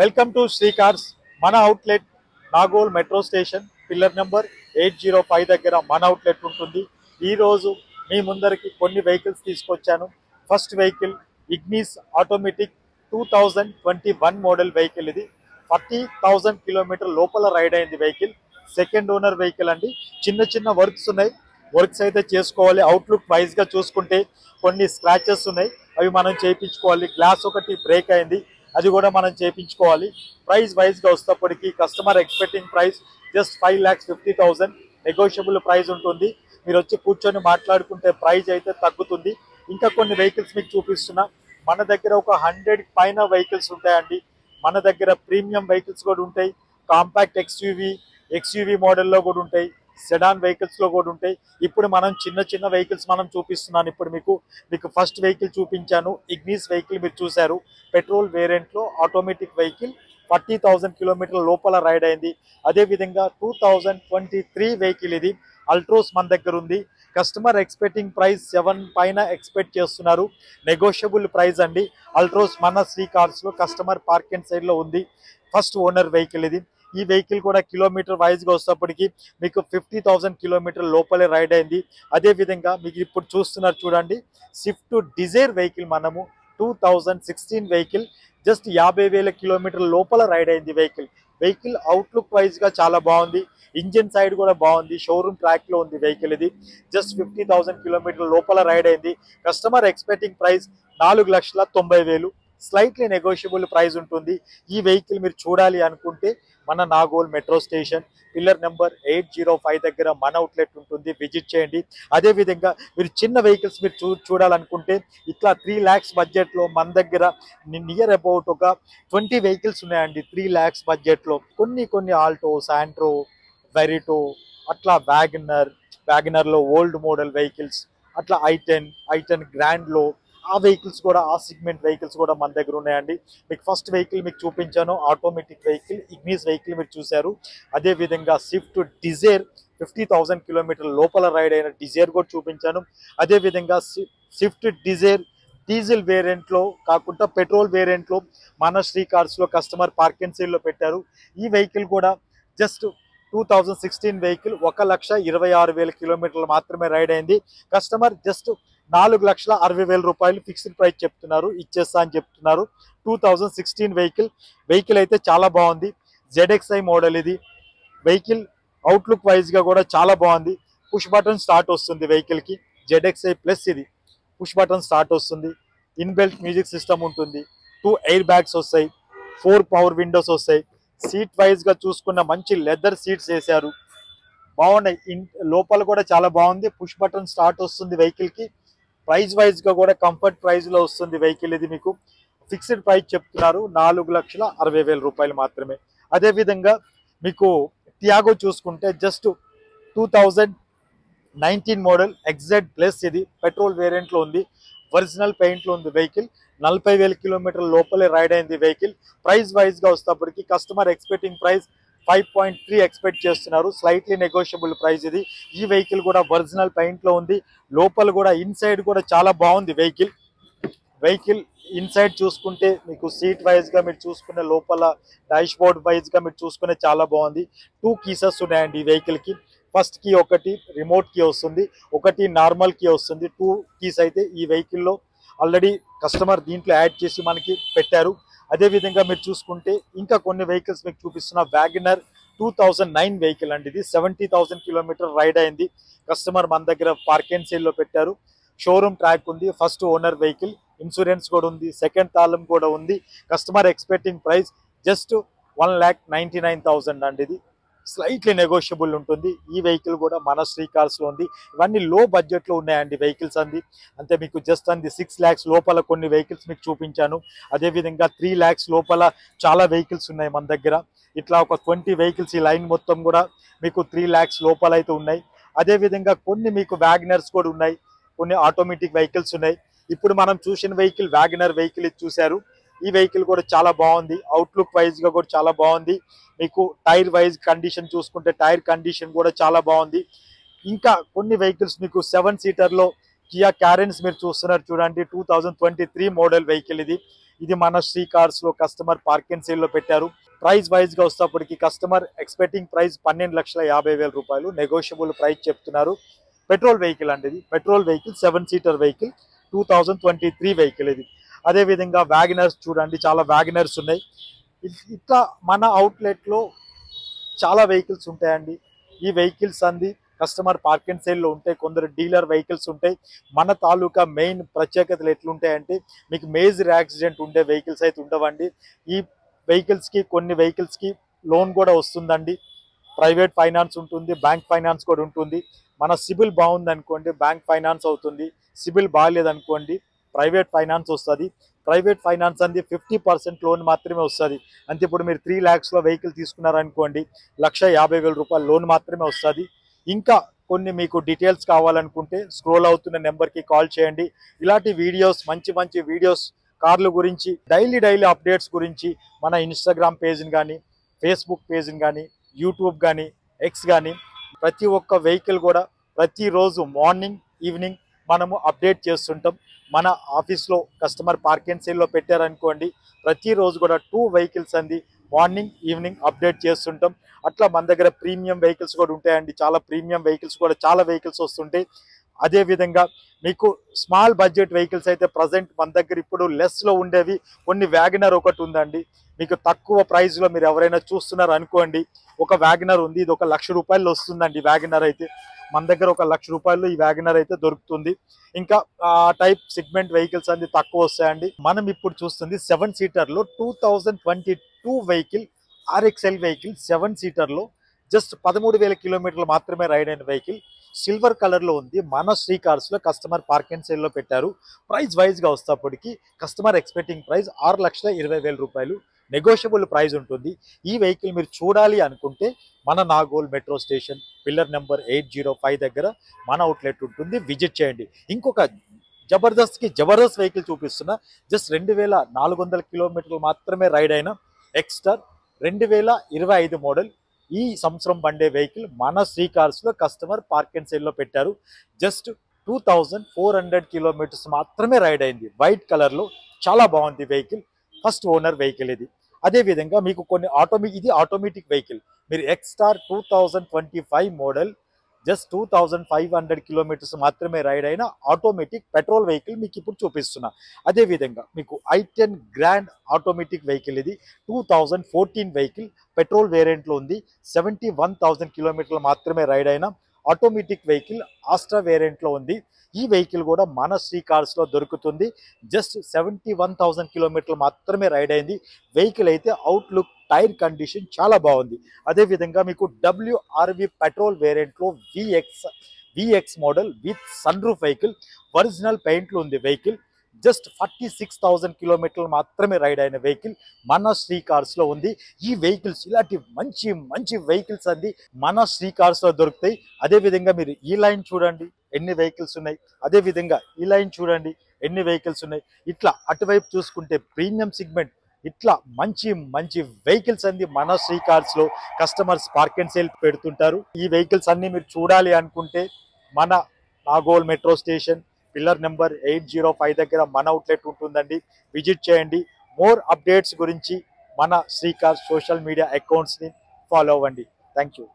Welcome to Shri cars. మన outlet Nagole metro station pillar number 805 దగ్గర మన అవుట్లెట్ ఉంటుంది. ఈరోజు మీ ముందరికి కొన్ని వెహికల్స్ తీసుకొచ్చాను. First vehicle Ignis automatic 2021 model vehicle. ఇది 40,000 కిలోమీటర్ లోపల రైడ్ అయింది వెహికల్. సెకండ్ ఓనర్ వెహికల్ అండి. చిన్న చిన్న వర్క్స్ ఉన్నాయి, వర్క్స్ అయితే చేసుకోవాలి. అవుట్లుక్ వైజ్గా చూసుకుంటే కొన్ని స్క్రాచెస్ ఉన్నాయి, అవి మనం చేయించుకోవాలి. గ్లాస్ ఒకటి బ్రేక్ అయింది, అది కూడా మనం చేయించుకోవాలి. ప్రైస్ వైజ్గా వస్తేప్పటికి customer expecting price just 5,50,000 negotiable price ఉంటుంది. మీరు వచ్చి కూర్చొని మాట్లాడుకుంటే ప్రైస్ అయితే తగ్గుతుంది. ఇంకా కొన్ని వెహికల్స్ మీకు చూపిస్తున్నా. మన దగ్గర ఒక 100 పైన వెహికల్స్ ఉంటాయండి. మన దగ్గర ప్రీమియం వెహికల్స్ కూడా ఉంటాయి, కాంపాక్ట్ ఎక్స్యూవీ మోడల్లో కూడా ఉంటాయి, సెడాన్ వెహికల్స్లో కూడా ఉంటాయి. ఇప్పుడు మనం చిన్న చిన్న వెహికల్స్ మనం చూపిస్తున్నాను. ఇప్పుడు మీకు ఫస్ట్ వెహికల్ చూపించాను, ఇగ్నిస్ వెహికల్ మీరు చూశారు. పెట్రోల్ వేరియంట్లో ఆటోమేటిక్ వెహికల్ 40,000 కిలోమీటర్ల లోపల రైడ్ అయింది. అదేవిధంగా 2023 వెహికల్ ఇది. అల్ట్రోస్ మన దగ్గర ఉంది. కస్టమర్ ఎక్స్పెక్టింగ్ ప్రైస్ 7 పైన ఎక్స్పెక్ట్ చేస్తున్నారు. నెగోషియబుల్ ప్రైస్ అండి. అల్ట్రోస్ మన శ్రీ కార్స్లో కస్టమర్ పార్క్ అండ్ సైడ్లో ఉంది. ఫస్ట్ ఓనర్ వెహికల్ ఇది. ఈ వెహికల్ కూడా కిలోమీటర్ వైజ్గా వస్తేప్పటికి మీకు 50,000 కిలోమీటర్ లోపలే రైడ్ అయింది. అదేవిధంగా మీకు ఇప్పుడు చూస్తున్నారు చూడండి, స్విఫ్ట్ డిజైర్ వెహికల్. మనము 2016 వెహికల్ జస్ట్ 50,000 కిలోమీటర్ లోపల రైడ్ అయింది వెహికల్ అవుట్లుక్ వైజ్గా చాలా బాగుంది. ఇంజిన్ సైడ్ కూడా బాగుంది. షోరూమ్ ట్రాక్లో ఉంది వెహికల్ ఇది. జస్ట్ 50,000 కిలోమీటర్ లోపల రైడ్ అయింది. Customer expecting price 4,90,000. Slightly negotiable price ఉంటుంది. ఈ వెహికల్ మీరు చూడాలి అనుకుంటే మన Nagole metro station pillar number 805 దగ్గర మన అవుట్లెట్ ఉంటుంది, విజిట్ చేయండి. అదేవిధంగా మీరు చిన్న వెహికల్స్ మీరు చూడాలనుకుంటే ఇట్లా 3 lakhs బడ్జెట్లో మన దగ్గర నియర్ అబౌట్ ఒక 20 వెహికల్స్ ఉన్నాయండి. 3 lakhs బడ్జెట్లో కొన్ని ఆల్టో, శాంట్రో, వెరిటో, అట్లా వ్యాగనర్లో ఓల్డ్ మోడల్ వెహికల్స్, అట్లా ఐటెన్ గ్రాండ్లో ఆ వెహికల్స్ కూడా, ఆ సిగ్మెంట్ వెహికల్స్ కూడా మన దగ్గర ఉన్నాయండి. మీకు ఫస్ట్ వెహికల్ మీకు చూపించాను, ఆటోమేటిక్ వెహికల్ ఇగ్నిస్ వెహికల్ మీరు చూశారు. అదేవిధంగా స్విఫ్ట్ డిజైర్ 50,000 కిలోమీటర్ లోపల రైడ్ అయిన డిజైర్ కూడా చూపించాను. అదేవిధంగా స్విఫ్ట్ డిజైర్ డీజిల్ వేరియంట్లో కాకుండా పెట్రోల్ వేరియంట్లో మన శ్రీ కార్స్లో కస్టమర్ పార్క్ అండ్ సేల్లో పెట్టారు. ఈ వెహికల్ కూడా జస్ట్ 2016 వెహికల్ 1,26,000 కిలోమీటర్లు మాత్రమే రైడ్ అయింది. కస్టమర్ జస్ట్ 4,60,000 రూపాయలు ఫిక్స్డ్ ప్రైస్ చెప్తున్నారు, ఇచ్చేస్తా అని చెప్తున్నారు. 2016 వెహికల్ అయితే చాలా బాగుంది. ZXi మోడల్ ఇది. వెహికల్ అవుట్లుక్ వైజ్గా కూడా చాలా బాగుంది. పుష్ బటన్ స్టార్ట్ వస్తుంది వెహికల్కి. ZXi ప్లస్ ఇది. పుష్ బటన్ స్టార్ట్ వస్తుంది. ఇన్బెల్ట్ మ్యూజిక్ సిస్టమ్ ఉంటుంది. 2 ఎయిర్ బ్యాగ్స్ వస్తాయి, 4 పవర్ విండోస్ వస్తాయి. సీట్ వైజ్గా చూసుకున్న మంచి లెదర్ సీట్స్ వేశారు, బాగున్నాయి. లోపల కూడా చాలా బాగుంది. పుష్ బటన్ స్టార్ట్ వస్తుంది వెహికల్కి. ప్రైస్ వైజ్గా కూడా కంఫర్ట్ ప్రైస్లో వస్తుంది వెహికల్ ఇది. మీకు ఫిక్స్డ్ ప్రైస్ చెప్తున్నారు 4,60,000 రూపాయలు మాత్రమే. అదేవిధంగా మీకు టియాగో చూసుకుంటే జస్ట్ 2019 మోడల్ XZ ప్లస్ ఇది. పెట్రోల్ వేరియంట్లో ఉంది, ఒరిజినల్ పెయింట్లో ఉంది వెహికల్. 40,000 కిలోమీటర్ల లోపలే రైడ్ అయింది వెహికల్. ప్రైస్ వైజ్గా వస్తేప్పటికి కస్టమర్ ఎక్స్పెక్టింగ్ ప్రైస్ 5.3 ఎక్స్పెక్ట్ చేస్తున్నారు. స్లైట్లీ నెగోషియబుల్ ప్రైస్ ఇది. ఈ వెహికల్ కూడా ఒరిజినల్ పెయింట్లో ఉంది. లోపల కూడా ఇన్సైడ్ కూడా చాలా బాగుంది వెహికల్ ఇన్సైడ్ చూసుకుంటే మీకు సీట్ వైజ్గా మీరు చూసుకునే, లోపల డాష్ బోర్డ్ వైజ్గా మీరు చూసుకునే చాలా బాగుంది. 2 కీసెస్ ఉన్నాయండి ఈ వెహికల్కి. ఫస్ట్ కీ ఒకటి రిమోట్ కీ వస్తుంది, ఒకటి నార్మల్ కీ వస్తుంది. 2 కీస్ అయితే ఈ వెహికల్లో ఆల్రెడీ కస్టమర్ దీంట్లో యాడ్ చేసి మనకి పెట్టారు. అదేవిధంగా మీరు చూసుకుంటే ఇంకా కొన్ని వెహికల్స్ మీకు చూపిస్తున్న. వ్యాగనర్ 2009 వెహికల్ అండి ఇది. 70,000 కిలోమీటర్ రైడ్ అయింది. కస్టమర్ మన దగ్గర పార్క్ అండ్ సేల్లో పెట్టారు. షోరూమ్ ట్రాక్ ఉంది. ఫస్ట్ ఓనర్ వెహికల్, ఇన్సూరెన్స్ కూడా ఉంది, సెకండ్ తాళం కూడా ఉంది. కస్టమర్ ఎక్స్పెక్టింగ్ ప్రైస్ జస్ట్ 1,99,000 అండి. ఇది స్లైట్లీ నెగోషియబుల్ ఉంటుంది. ఈ వెహికల్ కూడా మన శ్రీ కార్స్లో ఉంది. ఇవన్నీ లో బడ్జెట్లో ఉన్నాయండి వెహికల్స్ అంతే. మీకు జస్ట్ 6 lakhs లోపల కొన్ని వెహికల్స్ మీకు చూపించాను. అదేవిధంగా 3 lakhs లోపల చాలా వెహికల్స్ ఉన్నాయి మన దగ్గర. ఇట్లా ఒక 20 వెహికల్స్ ఈ లైన్ మొత్తం కూడా మీకు 3 lakhs లోపల అయితే ఉన్నాయి. అదేవిధంగా కొన్ని మీకు వ్యాగనర్స్ కూడా ఉన్నాయి, కొన్ని ఆటోమేటిక్ వెహికల్స్ ఉన్నాయి. ఇప్పుడు మనం చూసిన వెహికల్ వ్యాగనర్ వెహికల్ ఇది చూశారు. ఈ వెహికల్ కూడా చాలా బాగుంది. అవుట్లుక్ వైజ్గా కూడా చాలా బాగుంది. మీకు టైర్ వైజ్ కండిషన్ చూసుకుంటే టైర్ కండిషన్ కూడా చాలా బాగుంది. ఇంకా కొన్ని వెహికల్స్ మీకు 7 సీటర్లో కియా క్యారెన్స్ మీరు చూస్తున్నారు చూడండి. 2023 మోడల్ వెహికల్ ఇది. ఇది మన శ్రీ కార్స్ లో కస్టమర్ పార్క్ అండ్ సేల్ లో పెట్టారు. ప్రైస్ వైజ్ గా వస్తేప్పటికి కస్టమర్ ఎక్స్పెక్టింగ్ ప్రైస్ 12,50,000 రూపాయలు, నెగోషియబుల్ ప్రైస్ చెప్తున్నారు. పెట్రోల్ వెహికల్ అండి, ఇది petrol vehicle, 7 seater vehicle, 2023 vehicle ఇది. అదే విధంగా వ్యాగనర్స్ చూడండి, చాలా వ్యాగనర్స్ ఉన్నాయి. ఇట్లా మన అవుట్లెట్ లో చాలా వెహికల్స్ ఉంటాయండి. ఈ వెహికల్స్ అంది కస్టమర్ పార్క్ అండ్ సేల్ లో ఉంటాయి, కొందరు డీలర్ వెహికల్స్ ఉంటాయి. మన తాలూకా మెయిన్ ప్రత్యేకతలు ఎట్లుంటాయంటే మీకు మేజర్ యాక్సిడెంట్ ఉండే వెహికల్స్ అయితే ఉండవండి. ఈ వెహికల్స్ కి కొన్ని వెహికల్స్ కి లోన్ కూడా వస్తుందండి. ప్రైవేట్ ఫైనాన్స్ ఉంటుంది, బ్యాంక్ ఫైనాన్స్ కూడా ఉంటుంది. మన సిబిల్ బాగుంది అనుకోండి బ్యాంక్ ఫైనాన్స్ అవుతుంది, సిబిల్ బాగాలేదనుకోండి ప్రైవేట్ ఫైనాన్స్ వస్తుంది. ప్రైవేట్ ఫైనాన్స్ అంది 50% లోన్ మాత్రమే వస్తుంది. అంటే ఇప్పుడు మీరు 3 lakhs లో వెహికల్ తీసుకున్నారనుకోండి 1,50,000 రూపాయల లోన్ మాత్రమే వస్తుంది. ఇంకా కొన్ని మీకు డీటెయిల్స్ కావాలనుకుంటే స్క్రోల్ అవుతున్న నెంబర్కి కాల్ చేయండి. ఇలాంటి వీడియోస్, మంచి మంచి వీడియోస్ కార్ల గురించి, డైలీ అప్డేట్స్ గురించి మన ఇన్స్టాగ్రామ్ పేజ్ని కానీ, ఫేస్బుక్ పేజ్ని కానీ, యూట్యూబ్ కానీ, ఎక్స్ కానీ ప్రతి ఒక్క వెహికల్ కూడా ప్రతిరోజు మార్నింగ్ ఈవినింగ్ మనము అప్డేట్ చేస్తుంటాం. మన ఆఫీస్లో కస్టమర్ పార్క్ అండ్ సేల్లో పెట్టారనుకోండి ప్రతిరోజు కూడా 2 వెహికల్స్ అంది మార్నింగ్ ఈవినింగ్ అప్డేట్ చేస్తుంటాం. అట్లా మన దగ్గర ప్రీమియం వెహికల్స్ కూడా ఉంటాయండి, చాలా ప్రీమియం వెహికల్స్ కూడా చాలా వెహికల్స్ వస్తుంటాయి. అదేవిధంగా మీకు స్మాల్ బడ్జెట్ వెహికల్స్ అయితే ప్రజెంట్ మన దగ్గర ఇప్పుడు లెస్లో ఉండేవి కొన్ని వ్యాగనర్ ఒకటి ఉందండి. మీకు తక్కువ ప్రైస్లో మీరు ఎవరైనా చూస్తున్నారు అనుకోండి, ఒక వ్యాగనర్ ఉంది, ఇది 1,00,000 రూపాయలు వస్తుందండి. వ్యాగనర్ అయితే మన దగ్గర 1,00,000 రూపాయలు ఈ వ్యాగనర్ అయితే దొరుకుతుంది. ఇంకా టైప్ సెగ్మెంట్ వెహికల్స్ అన్ని తక్కువ వస్తాయండి. మనం ఇప్పుడు చూస్తుంది 7 సీటర్లో 2022 వెహికల్, RXL వెహికల్ 7 సీటర్లో జస్ట్ 13,000 కిలోమీటర్లు మాత్రమే రైడ్ అయిన వెహికల్. సిల్వర్ కలర్లో ఉంది, మన శ్రీ కార్స్లో కస్టమర్ పార్క్ అండ్ సేల్లో పెట్టారు. ప్రైస్ వైజ్గా వస్తేప్పటికి కస్టమర్ ఎక్స్పెక్టింగ్ ప్రైస్ 6,20,000 రూపాయలు, నెగోషియబుల్ ప్రైస్ ఉంటుంది. ఈ వెహికల్ మీరు చూడాలి అనుకుంటే మన Nagole metro station pillar number 805 దగ్గర మన అవుట్లెట్ ఉంటుంది, విజిట్ చేయండి. ఇంకొక జబర్దస్త్ వెహికల్ చూపిస్తున్నా. జస్ట్ 2,400 కిలోమీటర్లు మాత్రమే రైడ్ అయిన ఎక్స్టర్ 2025 మోడల్. ఈ సంవత్సరం బండే వెహికల్ మన శ్రీ కార్స్లో కస్టమర్ పార్క్ అండ్ సేల్లో పెట్టారు. జస్ట్ 2,400 కిలోమీటర్స్ మాత్రమే రైడ్ అయింది. వైట్ కలర్లో చాలా బాగుంది వెహికల్, ఫస్ట్ ఓనర్ వెహికల్ ఇది. అదేవిధంగా మీకు కొన్ని ఇది ఆటోమేటిక్ వెహికల్. మీరు ఎక్స్టార్ 2025 మోడల్ జస్ట్ 2,500 కిలోమీటర్స్ మాత్రమే రైడ్ అయిన ఆటోమేటిక్ పెట్రోల్ వెహికల్ మీకు ఇప్పుడు చూపిస్తున్నా. అదేవిధంగా మీకు i10 గ్రాండ్ ఆటోమేటిక్ వెహికల్, ఇది 2014 వెహికల్, పెట్రోల్ వేరియంట్లో ఉంది. 71,000 కిలోమీటర్లు మాత్రమే రైడ్ అయిన ఆటోమేటిక్ వెహికల్, ఆస్ట్రా వేరియంట్లో ఉంది. ఈ వెహికల్ కూడా మన శ్రీ కార్స్లో దొరుకుతుంది. జస్ట్ 71,000 కిలోమీటర్లు మాత్రమే రైడ్ అయింది. వెహికల్ అయితే అవుట్లుక్, టైర్ కండిషన్ చాలా బాగుంది. అదేవిధంగా మీకు WRV పెట్రోల్ వేరియంట్లో VX model with sunroof vehicle, original పెయింట్లో ఉంది వెహికల్. జస్ట్ 46,000 కిలోమీటర్లు మాత్రమే రైడ్ అయిన వెహికల్ మన శ్రీ కార్స్లో ఉంది. ఈ వెహికల్స్ ఇలాంటి మంచి మంచి వెహికల్స్ అంది మన శ్రీ కార్స్లో దొరుకుతాయి. అదేవిధంగా మీరు ఈ లైన్ చూడండి ఎన్ని వెహికల్స్ ఉన్నాయి, అదేవిధంగా ఈ లైన్ చూడండి ఎన్ని వెహికల్స్ ఉన్నాయి. ఇట్లా అటువైపు చూసుకుంటే ప్రీమియం సెగ్మెంట్, ఇట్లా మంచి మంచి వెహికల్స్ అంది మన శ్రీ కార్స్లో కస్టమర్స్ పార్క్ అండ్ సేల్ పెడుతుంటారు. ఈ వెహికల్స్ అన్ని మీరు చూడాలి అనుకుంటే మన Nagole metro station pillar number 805 దగ్గర మన అవుట్లెట్ ఉంటుందండి, విజిట్ చేయండి. మోర్ అప్డేట్స్ గురించి మన శ్రీ కార్స్ సోషల్ మీడియా అకౌంట్స్ని ఫాలో అవ్వండి. Thank you.